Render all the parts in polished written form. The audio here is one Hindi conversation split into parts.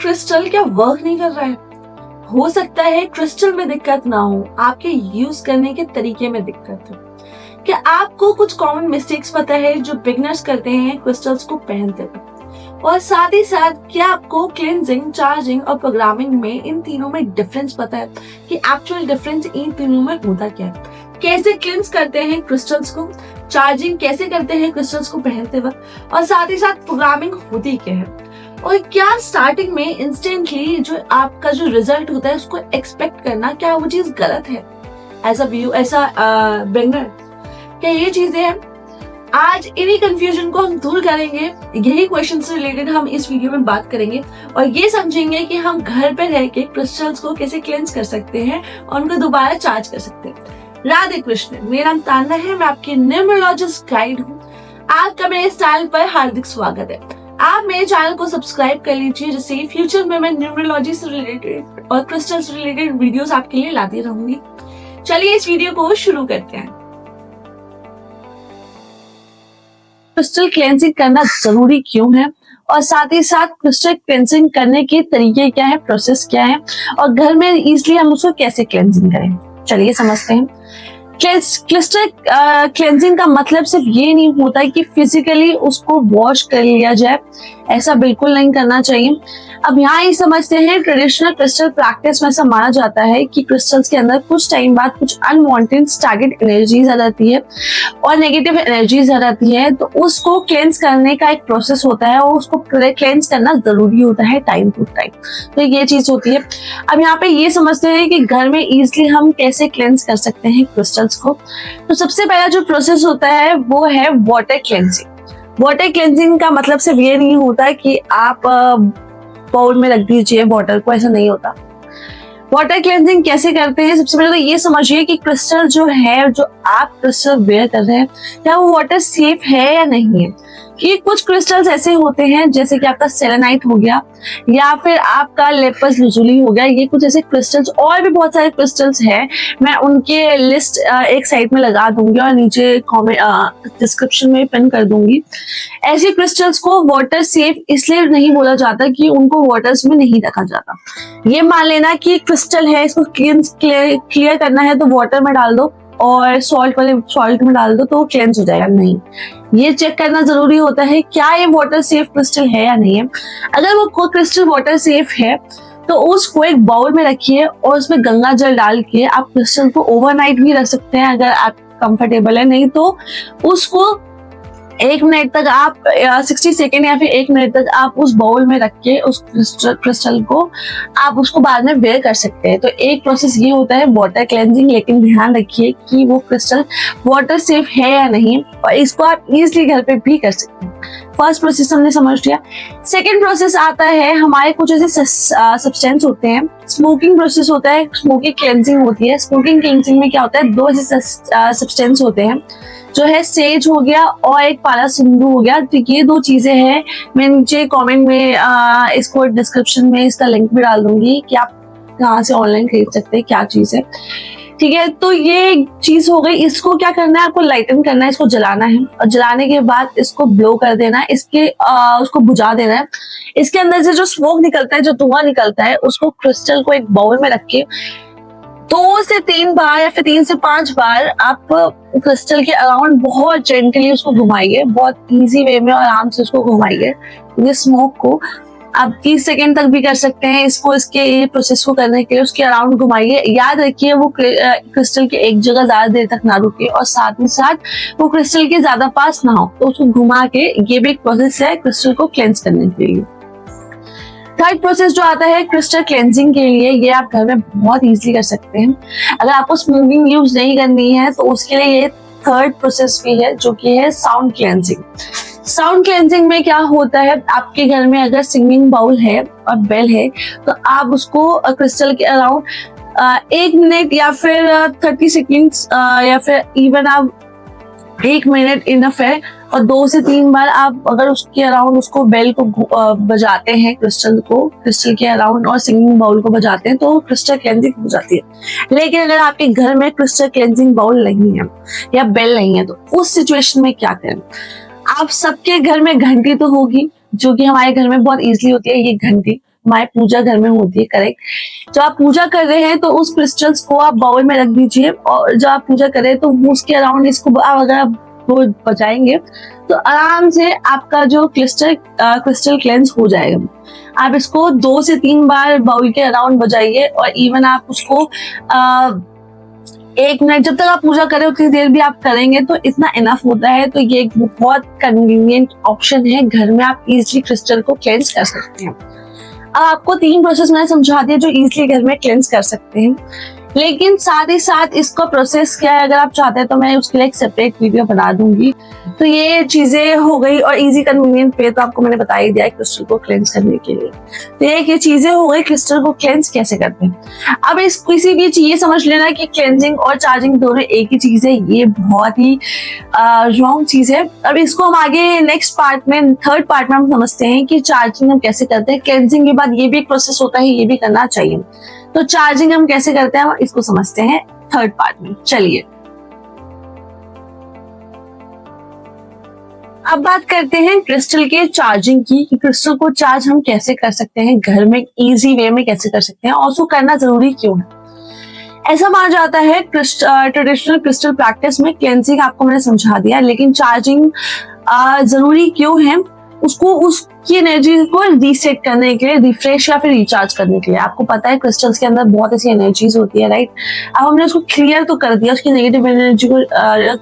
क्रिस्टल क्या वर्क नहीं कर रहा है? हो सकता है क्रिस्टल में दिक्कत ना हो, आपके यूज करने के तरीके में दिक्कत हो। क्या आपको कुछ कॉमन मिस्टेक्स पता है जो बिगनर्स करते हैं क्रिस्टल्स को पहनते वक्त? और साथ ही साथ क्या आपको क्लेंजिंग, चार्जिंग और प्रोग्रामिंग में इन तीनों में डिफरेंस पता है कि एक्चुअल डिफरेंस इन तीनों में होता क्या है? कैसे क्लेंस करते हैं क्रिस्टल्स को, चार्जिंग कैसे करते हैं क्रिस्टल्स को पहनते वक्त, और साथ ही साथ प्रोग्रामिंग होती क्या है? और क्या स्टार्टिंग में इंस्टेंटली जो आपका जो रिजल्ट होता है उसको एक्सपेक्ट करना, क्या वो चीज गलत है एज अ व्यू, ऐसा बिगनर? क्या ये चीजें हैं? आज इन्हीं कंफ्यूजन को हम दूर करेंगे। यही क्वेश्चन से रिलेटेड हम इस वीडियो में बात करेंगे और ये समझेंगे कि हम घर पे रह के क्रिस्टल्स को कैसे क्लेंस कर सकते हैं और उनको दोबारा चार्ज कर सकते हैं। राधे कृष्ण, मेरा नाम तान्या है, मैं आपकी न्यूमरोलॉजिस्ट गाइड हूँ। आपका मेरे इस चैनल पर हार्दिक स्वागत है। आप मेरे चैनल को सब्सक्राइब कर लीजिए, जिससे फ्यूचर में मैं न्यूमरोलॉजी से रिलेटेड और क्रिस्टल से रिलेटेड वीडियोस आपके लिए लाती रहूंगी। चलिए इस वीडियो को शुरू करते हैं। क्रिस्टल क्लेंजिंग करना जरूरी क्यों है और साथ ही साथ क्रिस्टल क्लेंजिंग करने के तरीके क्या है, प्रोसेस क्या है, और घर में इजीली हम उसको कैसे क्लेंजिंग करें, चलिए समझते हैं। क्रिस्टल क्लेंजिंग का मतलब सिर्फ ये नहीं होता है कि फिजिकली उसको वॉश कर लिया जाए, ऐसा बिल्कुल नहीं करना चाहिए। अब यहाँ ही समझते हैं, ट्रेडिशनल क्रिस्टल प्रैक्टिस में ऐसा माना जाता है कि क्रिस्टल्स के अंदर कुछ टाइम बाद कुछ अनवांटेड स्टैग्ड एनर्जीज आ जाती है और नेगेटिव एनर्जीज आ जाती है, तो उसको क्लेंस करने का एक प्रोसेस होता है और उसको क्लेंस करना जरूरी होता है टाइम टू टाइम। तो ये चीज होती है। अब यहाँ पे ये समझते हैं कि घर में इजिली हम कैसे क्लेंस कर सकते हैं क्रिस्टल्स को। तो सबसे पहला जो प्रोसेस होता है वो है वाटर क्लेंजिंग। वाटर क्लेंजिंग का मतलब सिर्फ ये नहीं होता कि आप बाउल में रख दीजिए वाटर को, ऐसा नहीं होता। वाटर क्लेंजिंग कैसे करते हैं, सबसे पहले तो ये समझिए कि क्रिस्टल जो है, जो आप क्रिस्टल वेयर कर रहे हैं, क्या वो वाटर सेफ है या नहीं है। कि कुछ क्रिस्टल्स ऐसे होते हैं जैसे कि आपका सेलेनाइट हो गया या फिर आपका लेपस लजुली हो गया, ये कुछ ऐसे क्रिस्टल्स, और भी बहुत सारे क्रिस्टल्स हैं। मैं उनके लिस्ट एक साइड में लगा दूंगी और नीचे डिस्क्रिप्शन में पिन कर दूंगी। ऐसे क्रिस्टल्स को वाटर सेफ इसलिए नहीं बोला जाता कि उनको वाटर्स में नहीं रखा जाता। ये मान लेना कि क्रिस्टल है, इसको क्लियर करना है तो वाटर में डाल दो और सॉल्ट में डाल दो तो क्लेंस हो जाएगा, नहीं। ये चेक करना जरूरी होता है क्या ये वाटर सेफ क्रिस्टल है या नहीं है। अगर वो क्रिस्टल वाटर सेफ है तो उसको एक बाउल में रखिए और उसमें गंगा जल डाल के आप क्रिस्टल को ओवरनाइट भी रख सकते हैं अगर आप कंफर्टेबल है। नहीं तो उसको 1 मिनट तक आप 60 सेकेंड या फिर 1 मिनट तक आप उस बाउल में रख के उस क्रिस्टल को आप उसको बाद में वेयर कर सकते हैं। तो एक प्रोसेस ये होता है वाटर क्लेंजिंग, लेकिन ध्यान रखिए कि वो क्रिस्टल वाटर सेफ है या नहीं, और इसको आप इजीली घर पे भी कर सकते हैं। फर्स्ट प्रोसेस हमने समझ लिया। सेकेंड प्रोसेस आता है, हमारे कुछ ऐसे सब्सटेंस होते हैं। स्मोकिंग प्रोसेस होता है, स्मोकिंग क्लेंजिंग होती है। स्मोकिंग क्लेंजिंग में क्या होता है, 2 ऐसे सब्सटेंस होते हैं, जो है सेज हो गया और एक पाला सिंधु हो गया। तो ये 2 चीजें हैं। मैं नीचे कमेंट में इसको डिस्क्रिप्शन में इसका लिंक भी डाल दूंगी कि आप कहाँ से ऑनलाइन खरीद सकते हैं, क्या चीज है, ठीक है। तो ये चीज हो गई। इसको क्या करना है, आपको लाइटन करना है, इसको जलाना है और जलाने के बाद इसको ब्लो कर देना है, इसके उसको बुझा देना है। इसके अंदर से जो स्मोक निकलता है, जो धुआं निकलता है, उसको क्रिस्टल को एक बाउल में रख के 2 से 3 बार या फिर 3 से 5 बार आप क्रिस्टल के अराउंड बहुत जेंटली उसको घुमाइए, बहुत इजी वे में और आराम से उसको घुमाइए। ये स्मोक को आप 30 सेकेंड तक भी कर सकते हैं। इसको इसके प्रोसेस को करने के लिए उसके अराउंड घुमाइए। याद रखिए वो क्रिस्टल के एक जगह ज्यादा देर तक ना रुके और साथ ही साथ वो क्रिस्टल के ज्यादा पास ना हो, तो उसको घुमा के, ये भी एक प्रोसेस है क्रिस्टल को क्लेंस करने के लिए। थर्ड प्रोसेस जो आता है क्रिस्टल क्लेंजिंग के लिए, ये आप घर में बहुत इजीली कर सकते हैं। अगर आपको स्मोकिंग यूज नहीं करनी है तो उसके लिए ये थर्ड प्रोसेस भी है, जो कि है साउंड क्लेंजिंग। साउंड क्लेंजिंग में क्या होता है, आपके घर में अगर सिंगिंग बाउल है और बेल है तो आप उसको क्रिस्टल के अराउंड 1 मिनट या फिर 30 सेकेंड्स या फिर इवन आप 1 मिनट इनफ है, और 2 से 3 बार आप अगर उसके अराउंड उसको बेल को बजाते हैं, क्रिस्टल के अराउंड और सिंगिंग बाउल को बजाते हैं, तो क्रिस्टल क्लेंजिंग हो जाती है। लेकिन अगर आपके घर में क्रिस्टल क्लेंजिंग बाउल नहीं है या बेल नहीं है तो उस सिचुएशन में क्या करें। आप सबके घर में घंटी तो होगी, जो कि हमारे घर में बहुत इजीली होती है, ये घंटी। हमारी पूजा घर में होती है, करेक्ट। जब आप पूजा कर रहे हैं तो उस क्रिस्टल्स को आप बाउल में रख दीजिए, और जब आप पूजा कर रहे हैं तो उसके अराउंड इसको आप अगर वो बजाएंगे तो आराम से आपका जो क्रिस्टल क्लेंस हो जाएगा। आप इसको 2 से 3 बार बाउल के अराउंड बजाइए, और इवन आप उसको 1 मिनट जब तक आप पूजा करें उतनी देर भी आप करेंगे तो इतना इनफ होता है। तो ये एक बहुत कन्वीनियंट ऑप्शन है, घर में आप इजीली क्रिस्टल को क्लेंस कर सकते हैं। अब आपको 3 प्रोसेस मैंने समझा दिया जो इजीली घर में क्लेंस कर सकते हैं, लेकिन साथ ही साथ इसका प्रोसेस क्या है, अगर आप चाहते हैं तो मैं उसके लिए एक सेपरेट वीडियो बना दूंगी। तो ये चीजें हो गई, और इजी कन्वीनियंट पे तो आपको मैंने बता ही दिया है क्रिस्टल को क्लेंस करने के लिए। तो ये चीजें हो गई क्रिस्टल को क्लेंस कैसे करते हैं। अब इस किसी भी चीज ये समझ लेना कि क्लेंजिंग और चार्जिंग दोनों एक ही चीज है, ये बहुत ही रॉन्ग चीज है। अब इसको हम आगे नेक्स्ट पार्ट में, थर्ड पार्ट में हम समझते हैं कि चार्जिंग हम कैसे करते हैं। क्लेंजिंग के बाद ये भी एक प्रोसेस होता है, ये भी करना चाहिए। तो चार्जिंग हम कैसे करते हैं हम इसको समझते हैं थर्ड पार्ट में। चलिए अब बात करते हैं क्रिस्टल के चार्जिंग की, कि क्रिस्टल को चार्ज हम कैसे कर सकते हैं घर में, इजी वे में कैसे कर सकते हैं, और उसको करना जरूरी क्यों है। ऐसा माना जाता है ट्रेडिशनल क्रिस्टल प्रैक्टिस में क्लेंजिंग आपको मैंने समझा दिया, लेकिन चार्जिंग जरूरी क्यों है, उसको उसकी एनर्जी को रीसेट करने के लिए, रिफ्रेश या फिर रिचार्ज करने के लिए। आपको पता है क्रिस्टल्स के अंदर बहुत ऐसी एनर्जीज होती है, राइट। अब हमने उसको क्लियर तो कर दिया, उसकी नेगेटिव एनर्जी को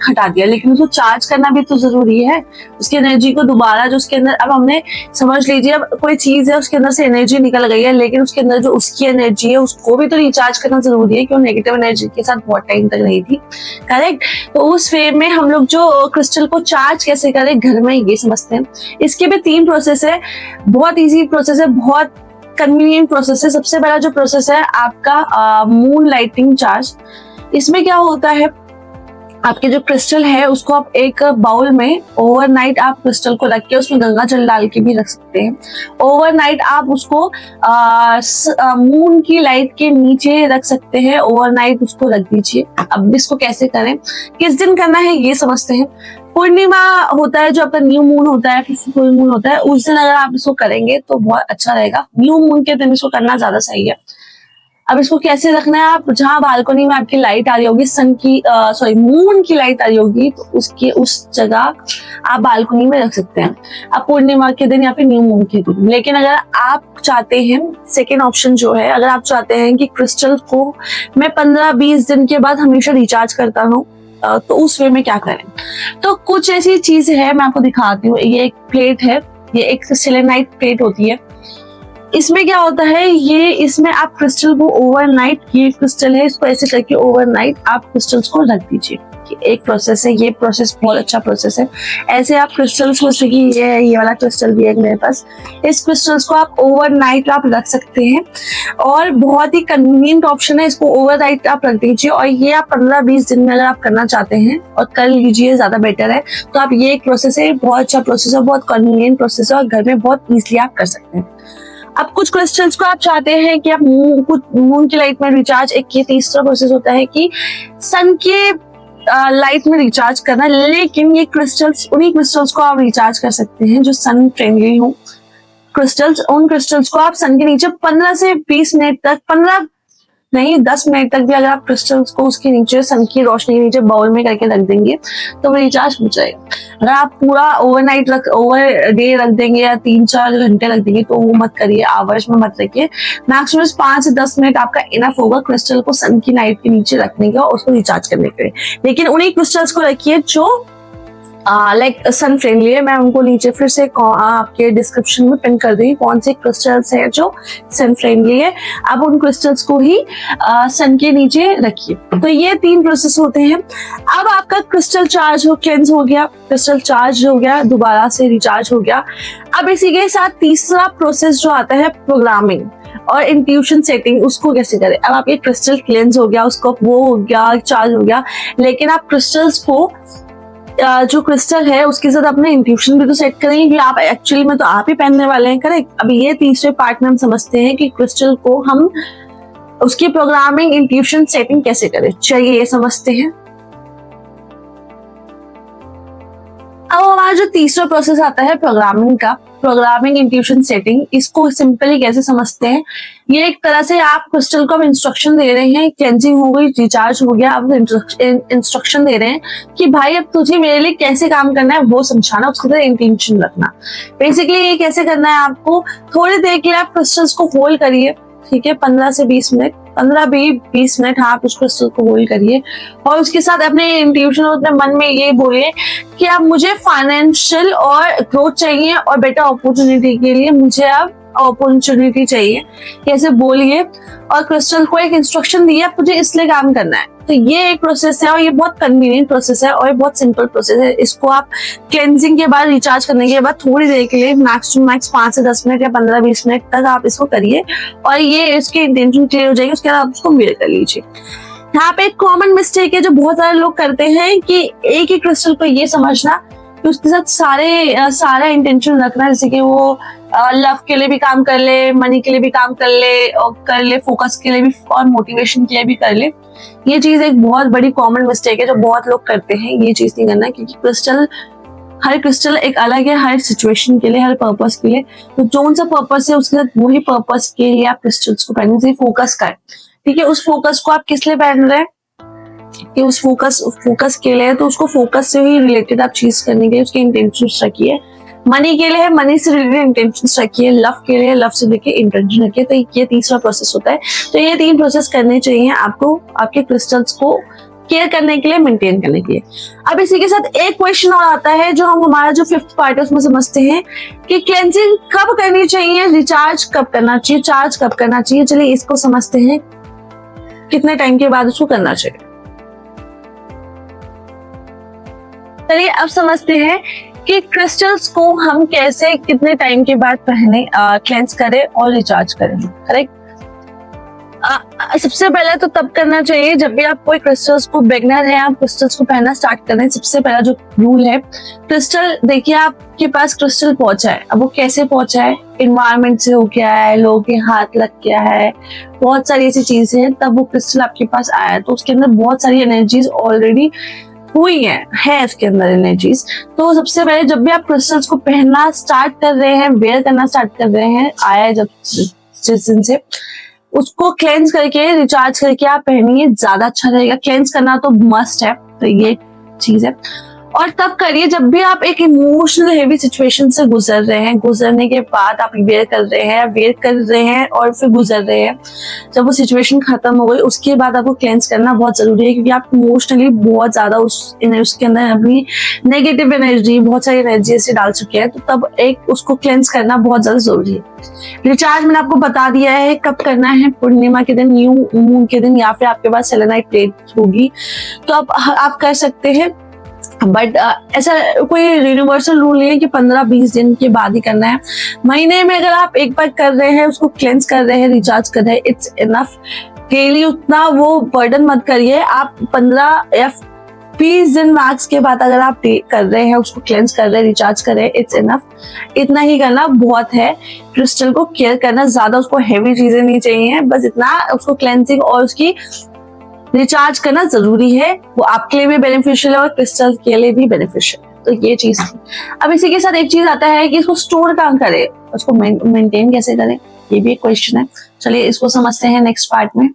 हटा दिया, लेकिन उसको चार्ज करना भी तो जरूरी है। उसकी एनर्जी को दोबारा जो उसके अंदर, अब हमने समझ लीजिए अब कोई चीज है उसके अंदर से एनर्जी निकल गई है, लेकिन उसके अंदर जो उसकी एनर्जी है उसको भी तो रिचार्ज करना जरूरी है, क्यों नेगेटिव एनर्जी के साथ बहुत टाइम तक रही थी, करेक्ट। तो उस वे में हम लोग जो क्रिस्टल को चार्ज कैसे करें घर में, ये समझते हैं। इसके भी 3 प्रोसेस है, बहुत इजी प्रोसेस है, बहुत कन्वीनियंट प्रोसेस है। सबसे बड़ा जो प्रोसेस है आपका मून लाइटिंग चार्ज। इसमें क्या होता है, आपके जो क्रिस्टल है उसको आप एक बाउल में ओवरनाइट आप क्रिस्टल को रख के, उसमें गंगा जल डाल के भी रख सकते हैं। ओवरनाइट आप उसको मून की लाइट के नीचे रख सकते हैं, ओवरनाइट उसको रख दीजिए। अब इसको कैसे करें, किस दिन करना है ये समझते हैं। पूर्णिमा होता है जो आपका न्यू मून होता है, फिर फुल मून होता है, उस दिन अगर आप इसको करेंगे तो बहुत अच्छा रहेगा। न्यू मून के दिन इसको करना ज्यादा सही है। अब इसको कैसे रखना है, आप जहाँ बालकनी में आपकी लाइट आ रही होगी, मून की लाइट आ रही होगी, तो उसके उस जगह आप बालकनी में रख सकते हैं। अब पूर्णिमा के दिन या फिर न्यू मून के दिन। लेकिन अगर आप चाहते हैं, सेकेंड ऑप्शन जो है, अगर आप चाहते हैं कि क्रिस्टल को मैं 15-20 दिन के बाद हमेशा रिचार्ज करता हूँ, तो उस वे में क्या करें। तो कुछ ऐसी चीज है, मैं आपको दिखाती हूँ। ये एक प्लेट है, ये एक सेलेनाइट प्लेट होती है। इसमें क्या होता है, ये इसमें आप क्रिस्टल को ओवरनाइट, ये क्रिस्टल है, इसको ऐसे करके ओवरनाइट आप क्रिस्टल्स को रख दीजिए। एक प्रोसेस है, ये प्रोसेस बहुत अच्छा प्रोसेस है। ऐसे आप क्रिस्टल्स को, जैसे कि ये वाला क्रिस्टल भी है मेरे पास, इस क्रिस्टल्स को आप ओवरनाइट आप रख सकते हैं, और बहुत ही कन्वीनियंट ऑप्शन है। इसको ओवरनाइट आप रख दीजिए, और ये आप 15-20 दिन में अगर आप करना चाहते हैं और कर लीजिए, ज्यादा बेटर है। तो आप ये एक प्रोसेस है, बहुत अच्छा प्रोसेस है, बहुत कन्वीनियंट प्रोसेस है, और घर में बहुत ईजिली आप कर सकते हैं। अब कुछ क्रिस्टल्स को आप चाहते हैं कि आप मून की लाइट में रिचार्ज, एक ये तीसरा प्रोसेस होता है कि सन के लाइट में रिचार्ज करना। लेकिन ये क्रिस्टल्स, उन्हीं क्रिस्टल्स को आप रिचार्ज कर सकते हैं जो सन फ्रेंडली हो क्रिस्टल्स। उन क्रिस्टल्स को आप सन के नीचे 15 से 20 मिनट तक, 15 नहीं 10 मिनट तक भी अगर आप क्रिस्टल्स को उसके नीचे, सन की रोशनी के नीचे बाउल में करके रख देंगे तो वो रिचार्ज हो जाएगा। अगर आप पूरा ओवर डे रख देंगे या 3-4 घंटे रख देंगे तो वो मत करिए, आवर्स में मत रखिए। मैक्सिमम 5 से 10 मिनट आपका इनफ होगा क्रिस्टल को सन की लाइट के नीचे रखने का, उसको रिचार्ज करने के लिए। लेकिन उन्हीं क्रिस्टल्स को रखिए जो लाइक सन फ्रेंडली है। मैं उनको नीचे फिर से आपके डिस्क्रिप्शन में पिन कर दूंगी कौन से क्रिस्टल्स हैं जो सन फ्रेंडली है। आप उन क्रिस्टल्स को ही सन के नीचे रखिए। तो ये 3 प्रोसेस होते हैं। अब आपका क्रिस्टल चार्ज क्लेंस हो गया, क्रिस्टल चार्ज हो गया, दोबारा से रिचार्ज हो गया। अब इसी के साथ तीसरा प्रोसेस जो आता है प्रोग्रामिंग और इंट्यूशन सेटिंग, उसको कैसे करें। अब आपके क्रिस्टल क्लेंस हो गया, उसको वो हो गया, चार्ज हो गया, लेकिन आप क्रिस्टल्स को जो क्रिस्टल है उसके साथ अपने इंट्यूशन भी तो सेट करेंगे कि आप एक्चुअली में तो आप ही पहनने वाले हैं, करेक्ट। अभी ये तीसरे पार्ट में हम समझते हैं कि क्रिस्टल को हम उसकी प्रोग्रामिंग, इंट्यूशन सेटिंग कैसे करें। चलिए ये समझते हैं। अब हमारा जो तीसरा प्रोसेस आता है प्रोग्रामिंग का, प्रोग्रामिंग इंट्यूशन सेटिंग, इसको सिंपली कैसे समझते हैं, ये एक तरह से आप क्रिस्टल को अब इंस्ट्रक्शन दे रहे हैं, क्लेंजिंग हो गई, रिचार्ज हो गया, अब इंस्ट्रक्शन दे रहे हैं कि भाई अब तुझे मेरे लिए कैसे काम करना है वो समझाना, उसके अंदर इंटेंशन रखना। बेसिकली ये कैसे करना है आपको, थोड़ी देर के लिए आप क्रिस्टल्स को होल्ड करिए, ठीक है, 15 से 20 मिनट, 15-20 मिनट आप उस क्रिस्टल को होल्ड करिए और उसके साथ अपने इंट्यूशन और अपने मन में ये बोलिए कि अब मुझे फाइनेंशियल और ग्रोथ चाहिए और बेटर अपॉर्चुनिटी के लिए मुझे अब अपॉर्चुनिटी चाहिए, कैसे बोलिए। और क्रिस्टल को एक इंस्ट्रक्शन दिया, मुझे इसलिए काम करना है। तो ये एक प्रोसेस है और ये बहुत कन्वीनियंट प्रोसेस है और ये बहुत सिंपल प्रोसेस है। इसको आप क्लेंजिंग के बाद, रिचार्ज करने के बाद थोड़ी देर के लिए मैक्स टू मैक्स 5 से 10 मिनट या 15-20 मिनट तक आप इसको करिए और ये इसकी इंटेंशन क्लियर हो जाएगी। उसके बाद आप उसको वेयर कर लीजिए। यहाँ पे एक कॉमन मिस्टेक है जो बहुत सारे लोग करते हैं कि एक ही क्रिस्टल को ये समझना कि उसके साथ सारा इंटेंशन रखना, जैसे कि वो लव के लिए भी काम कर ले, मनी के लिए भी काम कर ले, फोकस के लिए भी और मोटिवेशन के लिए भी कर ले। ये चीज एक बहुत बड़ी कॉमन मिस्टेक है जो बहुत लोग करते हैं। ये चीज नहीं करना, क्योंकि हर क्रिस्टल एक अलग है, हर सिचुएशन के लिए, हर पर्पस के लिए। तो जो सा पर्पस है उसके साथ वही पर्पस के लिए आप क्रिस्टल्स को पहनने से फोकस करें, ठीक है। उस फोकस को आप किस लिए पहन रहे हैं कि उस फोकस के लिए, तो उसको फोकस से ही रिलेटेड आप चीज करने के लिए उसके इंटेंशंस रखिए। मनी के लिए मनी से रिलेटेड इंटेंशंस रखिए, लव के लिए लव से लेके इंटेंशन रखिए। तो ये तीसरा प्रोसेस होता है। तो ये 3 प्रोसेस करने चाहिए आपको आपके क्रिस्टल्स को केयर करने के लिए, मेंटेन करने के लिए। अब इसी के साथ एक क्वेश्चन और आता है जो हम हमारा जो 5th पार्ट है उसमें समझते हैं कि क्लेंजिंग कब करनी चाहिए, रिचार्ज कब करना चाहिए, चार्ज कब करना चाहिए। चलिए इसको समझते हैं, कितने टाइम के बाद उसको करना चाहिए। चलिए अब समझते हैं कि क्रिस्टल्स को हम कैसे कितने टाइम के बाद पहने, क्लेंस करें और रिचार्ज करें, करेक्ट। सबसे पहले तो तब करना चाहिए जब भी आप कोई क्रिस्टल्स को, बिगनर है आप क्रिस्टल्स को पहनना स्टार्ट कर रहे हैं। सबसे पहला जो रूल है, क्रिस्टल देखिए आपके पास क्रिस्टल पहुंचा है, अब वो कैसे पहुंचा है, इन्वायरमेंट से हो गया है, लोगों के हाथ लग गया है, बहुत सारी ऐसी चीजें हैं, तब वो क्रिस्टल आपके पास आया है। तो उसके अंदर बहुत सारी एनर्जीज ऑलरेडी हुई है इसके अंदर एनर्जीज। तो सबसे पहले जब भी आप क्रिस्टल्स को पहनना स्टार्ट कर रहे हैं, वेयर करना स्टार्ट कर रहे हैं, आया है जब जिस दिन से, उसको क्लेंस करके रिचार्ज करके आप पहनिए, ज्यादा अच्छा रहेगा। क्लेंस करना तो मस्ट है, तो ये चीज है। और तब करिए जब भी आप एक इमोशनल हेवी सिचुएशन से गुजर रहे हैं, गुजरने के बाद आप वेयर कर रहे हैं और फिर गुजर रहे हैं। जब वो सिचुएशन खत्म हो गई उसके बाद आपको क्लेंस करना बहुत जरूरी है, क्योंकि आप इमोशनली बहुत ज्यादा उसके अंदर अपनी नेगेटिव एनर्जी, बहुत सारी एनर्जी ऐसे डाल चुके हैं। तो तब एक उसको क्लेंस करना बहुत ज्यादा जरूरी है। रिचार्ज मैंने आपको बता दिया है कब करना है, पूर्णिमा के दिन, न्यू मून के दिन, या फिर आपके पास सेलेनाइट प्लेट होगी तो आप कर सकते हैं। बट ऐसा कोई यूनिवर्सल रूल नहीं है कि 15-20 दिन के बाद ही करना है। महीने में अगर आप एक बार कर रहे हैं, उसको क्लेंस कर रहे हैं, रिचार्ज कर रहे हैं, इट्स इनफ। डेली उतना वो बर्डन मत करिए। आप 15 या 20 दिन मैक्स के बाद अगर आप कर रहे हैं, उसको क्लेंस कर रहे हैं, रिचार्ज कर रहे हैं, इट्स इनफ। इतना ही करना बहुत है। क्रिस्टल को केयर करना, ज्यादा उसको हेवी चीजें नहीं चाहिए, बस इतना उसको क्लेंसिंग और उसकी रिचार्ज करना जरूरी है। वो आपके लिए भी बेनिफिशियल है और क्रिस्टल के लिए भी बेनिफिशियल है। तो ये चीज थी। अब इसी के साथ एक चीज आता है कि इसको स्टोर कहाँ करें, उसको मेंटेन कैसे करें, ये भी एक क्वेश्चन है। चलिए इसको समझते हैं नेक्स्ट पार्ट में।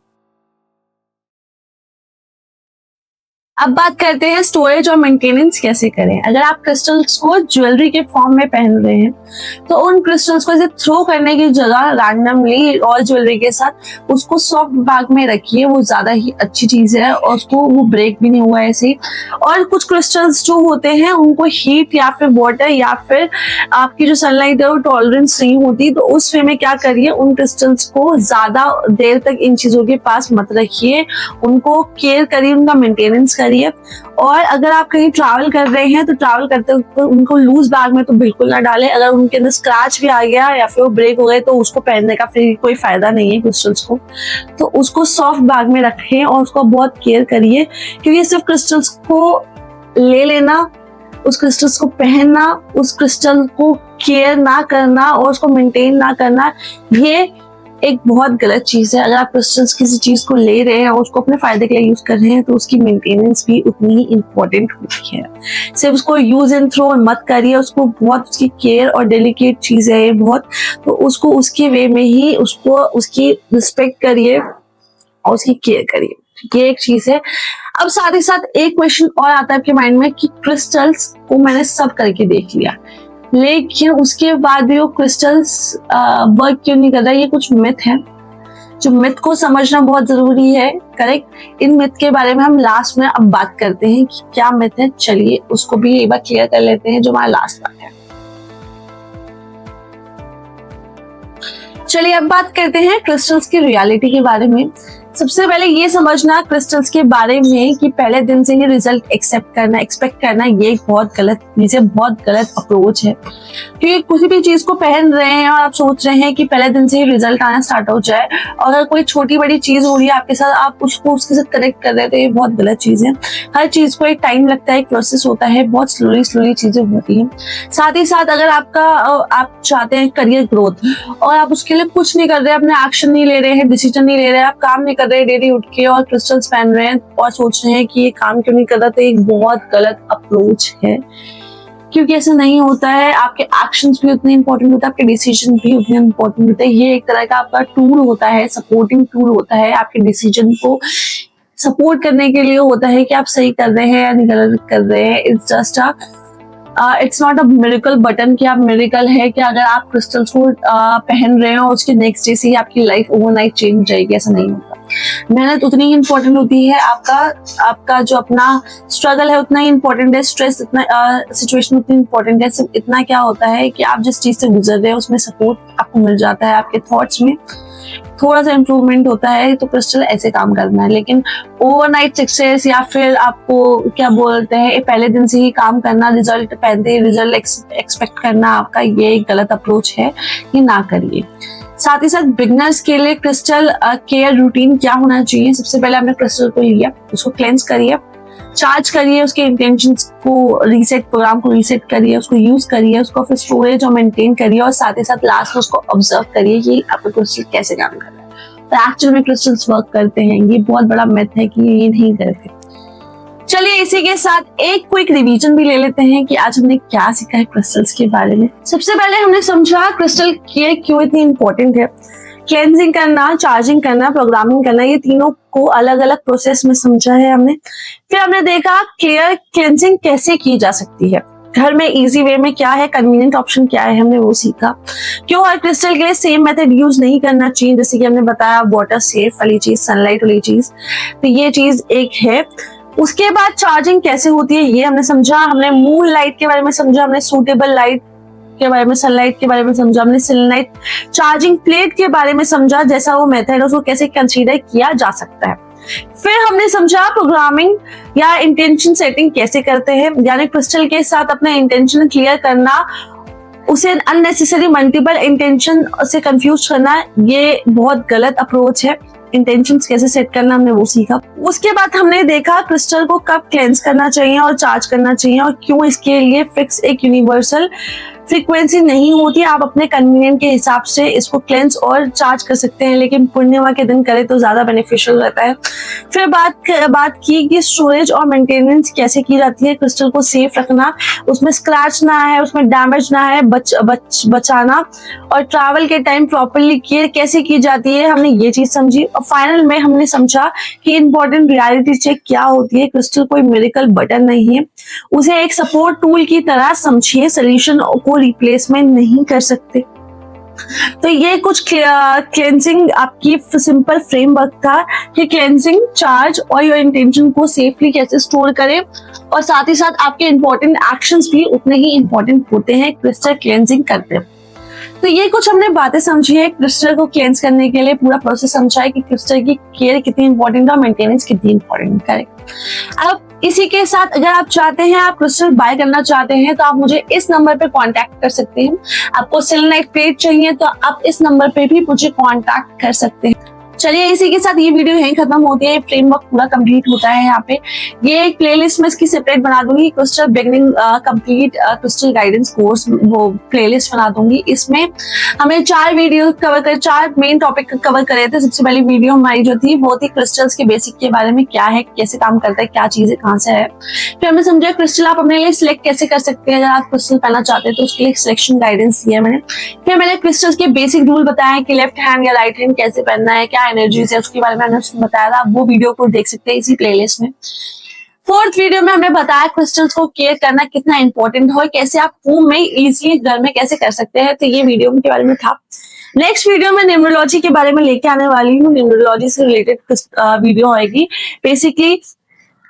अब बात करते हैं स्टोरेज और मेंटेनेंस कैसे करें। अगर आप क्रिस्टल्स को ज्वेलरी के फॉर्म में पहन रहे हैं तो उन क्रिस्टल्स को ऐसे थ्रो करने की जगह रैंडमली और ज्वेलरी के साथ उसको सॉफ्ट बैग में रखिए, वो ज्यादा ही अच्छी चीज है और उसको वो ब्रेक भी नहीं हुआ ऐसे। और कुछ क्रिस्टल्स जो होते हैं उनको हीट या फिर वाटर या फिर आपकी जो सनलाइट है वो टॉलरेंस नहीं होती, तो उस वे में क्या करिए, उन क्रिस्टल्स को ज्यादा देर तक इन चीजों के पास मत रखिए, उनको केयर करिए, उनका मेंटेनेंस करिए। और अगर आप कहीं ट्रैवल कर रहे हैं तो ट्रैवल करते वक्त उनको लूज बैग में तो बिल्कुल ना डालें। अगर उनके अंदर स्क्रैच भी आ गया या फिर वो ब्रेक हो गए तो उसको पहनने का फिर कोई फायदा नहीं है क्रिस्टल्स को। तो उसको सॉफ्ट बैग में रखें और उसको बहुत केयर करिए, क्योंकि सिर्फ क्रिस्टल्स को ले लेना, उस क्रिस्टल्स को पहनना, उस क्रिस्टल को केयर ना करना और उसको मेंटेन ना करना, ये एक बहुत गलत चीज है। अगर आप क्रिस्टल्स किसी चीज को ले रहे हैं और उसको अपने फायदे के लिए यूज कर रहे हैं तो उसकी मेंटेनेंस भी उतनी ही इम्पोर्टेंट होती है। सिर्फ उसको यूज एंड थ्रो मत करिए, उसको बहुत उसकी केयर और डेलिकेट चीज है ये बहुत, तो उसको उसके वे में ही उसको उसकी रिस्पेक्ट करिए और उसकी केयर करिए। ये एक चीज है। अब साथ ही साथ एक क्वेश्चन और आता है आपके माइंड में कि क्रिस्टल्स को मैंने सब करके देख लिया, लेकिन उसके बाद भी वो क्रिस्टल्स वर्क क्यों नहीं कर रहा। ये कुछ मिथ है, जो मिथ को समझना बहुत जरूरी है। करेक्ट, इन मिथ के बारे में हम लास्ट में अब बात करते हैं कि क्या मिथ है। चलिए उसको भी एक बार क्लियर कर लेते हैं, जो हमारा लास्ट बात है। चलिए अब बात करते हैं क्रिस्टल्स की रियलिटी के बारे में। सबसे पहले ये समझना क्रिस्टल्स के बारे में कि पहले दिन से ही रिजल्ट एक्सपेक्ट करना ये एक बहुत गलत चीज है, बहुत गलत अप्रोच है। क्योंकि किसी भी चीज को पहन रहे हैं और आप सोच रहे हैं कि पहले दिन से ही रिजल्ट आना स्टार्ट हो जाए, और अगर कोई छोटी बड़ी चीज हो रही है आपके साथ, आप उसको उसके साथ कनेक्ट कर रहे हैं, तो ये बहुत गलत चीज है। हर चीज को एक टाइम लगता है, एक प्रोसेस होता है, बहुत स्लोली चीजें होती है। साथ ही साथ अगर आप चाहते हैं करियर ग्रोथ और आप उसके लिए कुछ नहीं कर रहे, अपने एक्शन नहीं ले रहे हैं, डिसीजन नहीं ले रहे हैं, आप काम नहीं कर रहे हैं डेली उठ के और क्रिस्टल्स पहन रहे हैं और सोच रहे हैं कि ये काम क्यों नहीं कर रहा, तो एक बहुत गलत अप्रोच है। क्योंकि ऐसा नहीं होता है। आपके एक्शंस भी उतने इंपॉर्टेंट होते हैं, आपके डिसीजन भी उतने इंपॉर्टेंट होते हैं। ये एक तरह का आपका टूल होता है, सपोर्टिंग टूल होता है, आपके डिसीजन को सपोर्ट करने के लिए होता है कि आप सही कर रहे हैं या नहीं गलत कर रहे हैं। It's not a miracle button कि आप मिरेकल है कि अगर आप क्रिस्टल्स को पहन रहे हो उसके नेक्स्ट डे से ही आपकी लाइफ ओवरनाइट चेंज हो जाएगी, ऐसा नहीं होता। मेहनत उतनी ही इम्पोर्टेंट होती है, आपका जो अपना स्ट्रगल है उतना ही इम्पोर्टेंट है, स्ट्रेस इतना सिचुएशन उतनी इम्पोर्टेंट है। सिर्फ इतना क्या होता है कि आप जिस चीज से गुजर रहे हैं उसमें सपोर्ट आपको मिल जाता है, आपके थॉट्स में थोड़ा सा इम्प्रूवमेंट होता है, तो क्रिस्टल ऐसे काम करना है। लेकिन ओवरनाइट सक्सेस या फिर आपको क्या बोलते हैं पहले दिन से ही काम करना, रिजल्ट पहनते ही रिजल्ट एक्सपेक्ट करना, आपका ये एक गलत अप्रोच है, ये ना करिए। साथ ही साथ बिगनर्स के लिए क्रिस्टल केयर रूटीन क्या होना चाहिए। सबसे पहले आपने क्रिस्टल को लिया, उसको क्लेंस करिए, चार्ज करिए, उसके इंटेंशंस को प्रोग्राम को रीसेट करिए, उसको यूज करिए, उसको फिर स्टोरेज और मेंटेन करिए, और साथ ही साथ लास्ट में उसको ऑब्जर्व करिए कि आपका क्रिस्टल कैसे काम कर रहा है। तो एक्चुअल में क्रिस्टल्स वर्क करते हैं, ये बहुत बड़ा मिथ है कि ये नहीं करते। चलिए इसी के साथ एक क्विक रिवीजन भी ले लेते हैं कि आज हमने क्या सीखा है क्रिस्टल्स के बारे में। सबसे पहले हमने समझा क्रिस्टल केयर क्यों इतनी इंपॉर्टेंट है। क्लेंजिंग करना, चार्जिंग करना, प्रोग्रामिंग करना, ये तीनों को अलग अलग प्रोसेस में समझा है हमने। फिर हमने देखा क्लियर क्लेंजिंग कैसे की जा सकती है, घर में इजी वे में क्या है, कन्वीनियंट ऑप्शन क्या है, हमने वो सीखा। क्यों हर क्रिस्टल के लिए सेम मेथड यूज नहीं करना चाहिए, जैसे कि हमने बताया वाटर सेफ वाली चीज, सनलाइट वाली चीज, तो ये चीज एक है। उसके बाद चार्जिंग कैसे होती है ये हमने समझा, हमने मून लाइट के बारे में समझा, हमने सूटेबल लाइट के बारे में, सनलाइट के बारे में समझा, हमने सेलेनाइट चार्जिंग प्लेट के बारे में समझा, जैसा वो मेथड है उसको कैसे कंसीडर किया जा सकता है। फिर हमने समझा प्रोग्रामिंग या इंटेंशन सेटिंग कैसे करते हैं, यानी क्रिस्टल के साथ अपना इंटेंशन क्लियर करना, उसे अननेसेसरी मल्टीपल इंटेंशन से कंफ्यूज करना, ये बहुत गलत अप्रोच है। इंटेंशंस कैसे सेट करना हमने वो सीखा। उसके बाद हमने देखा क्रिस्टल को कब क्लेंस करना चाहिए और चार्ज करना चाहिए, और क्यों इसके लिए फिक्स एक यूनिवर्सल फ्रीक्वेंसी नहीं होती। आप अपने कन्वीनियंट के हिसाब से इसको क्लेंस और चार्ज कर सकते हैं, लेकिन पूर्णिमा के दिन करें तो ज्यादा बेनिफिशियल रहता है। फिर बात की कि स्टोरेज और मेंटेनेंस कैसे की जाती है, क्रिस्टल को सेफ रखना, उसमें स्क्रैच ना है, उसमें डैमेज ना है, बचाना, और ट्रैवल के टाइम प्रॉपरली केयर कैसे की जाती है, हमने ये चीज समझी। और फाइनल में हमने समझा कि इंपॉर्टेंट रियलिटी चेक क्या होती है। क्रिस्टल कोई मिरेकल बटन नहीं है, उसे एक सपोर्ट टूल की तरह समझिए, सोल्यूशन को रिप्लेसमेंट नहीं कर सकते। तो ये कुछ क्लेंजिंग आपकी सिंपल फ्रेमवर्क था कि क्लेंजिंग, चार्ज और योर इंटेंशन को सेफली कैसे स्टोर करें, और साथ ही साथ आपके इंपॉर्टेंट एक्शंस भी उतने ही इंपॉर्टेंट होते हैं क्रिस्टल क्लेंजिंग करते हैं। तो ये कुछ हमने बातें समझी है क्रिस्टल को क्लेंस करने के लिए, पूरा प्रोसेस समझा है कि क्रिस्टल की केयर कितनी इंपॉर्टेंट है और मेंटेनेंस कितनी इंपॉर्टेंट है। अब इसी के साथ अगर आप चाहते हैं, आप क्रिस्टल बाय करना चाहते हैं, तो आप मुझे इस नंबर पे कांटेक्ट कर सकते हैं। आपको सेलेनाइट प्लेट चाहिए तो आप इस नंबर पे भी मुझे कांटेक्ट कर सकते हैं। चलिए इसी के साथ ये वीडियो यहीं खत्म होती है, फ्रेमवर्क पूरा कंप्लीट होता है यहाँ पे। ये एक प्लेलिस्ट में इसकी सेपरेट बना दूंगी, crystal beginning complete crystal guidance course, वो प्लेलिस्ट बना दूंगी। इसमें हमें 4 वीडियो कवर कर, 4 मेन टॉपिक कवर करे थे। सबसे पहली वीडियो हमारी जो थी वो थी क्रिस्टल्स के बेसिक के बारे में, क्या है, कैसे काम करता है, क्या चीजें कहाँ से है। फिर हमने समझा क्रिस्टल आप अपने लिए सिलेक्ट कैसे कर सकते हैं, अगर आप क्रिस्टल पहनना चाहते हैं तो उसके लिए सिलेक्शन गाइडेंस दिया मैंने। फिर मैंने क्रिस्टल्स के बेसिक रूल बताया कि लेफ्ट हैंड या राइट हैंड कैसे पहनना है, क्या एनर्जीज है, उसके बारे में मैंने बताया था। वो वीडियो को देख सकते हैं इसी प्लेलिस्ट में। 4th वीडियो में हमने बताया क्रिस्टल्स को केयर करना कितना इंपॉर्टेंट है, कैसे आप होम में इजीली घर में कैसे कर सकते हैं, तो ये वीडियो के बारे में था। नेक्स्ट वीडियो में न्यूमरोलॉजी के बारे में लेके आने वाली हूँ। न्यूमरोलॉजी से रिलेटेड वीडियो आएगी, बेसिकली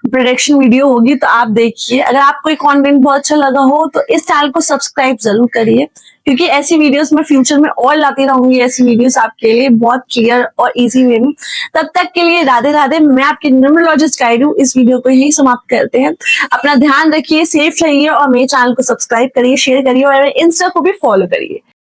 प्रोडक्शन वीडियो होगी, तो आप देखिए। अगर आपको ये कंटेंट बहुत अच्छा लगा हो तो इस चैनल को सब्सक्राइब जरूर करिए, क्योंकि ऐसी वीडियोस मैं फ्यूचर में और लाती रहूंगी, ऐसी वीडियोस आपके लिए बहुत क्लियर और इजी वे में। तब तक के लिए राधे राधे, मैं आपकी न्यूमरोलॉजिस्ट गाइड हूँ। इस वीडियो को यही समाप्त करते हैं। अपना ध्यान रखिए, सेफ रहिए और मेरे चैनल को सब्सक्राइब करिए, शेयर करिए और इंस्टा को भी फॉलो करिए।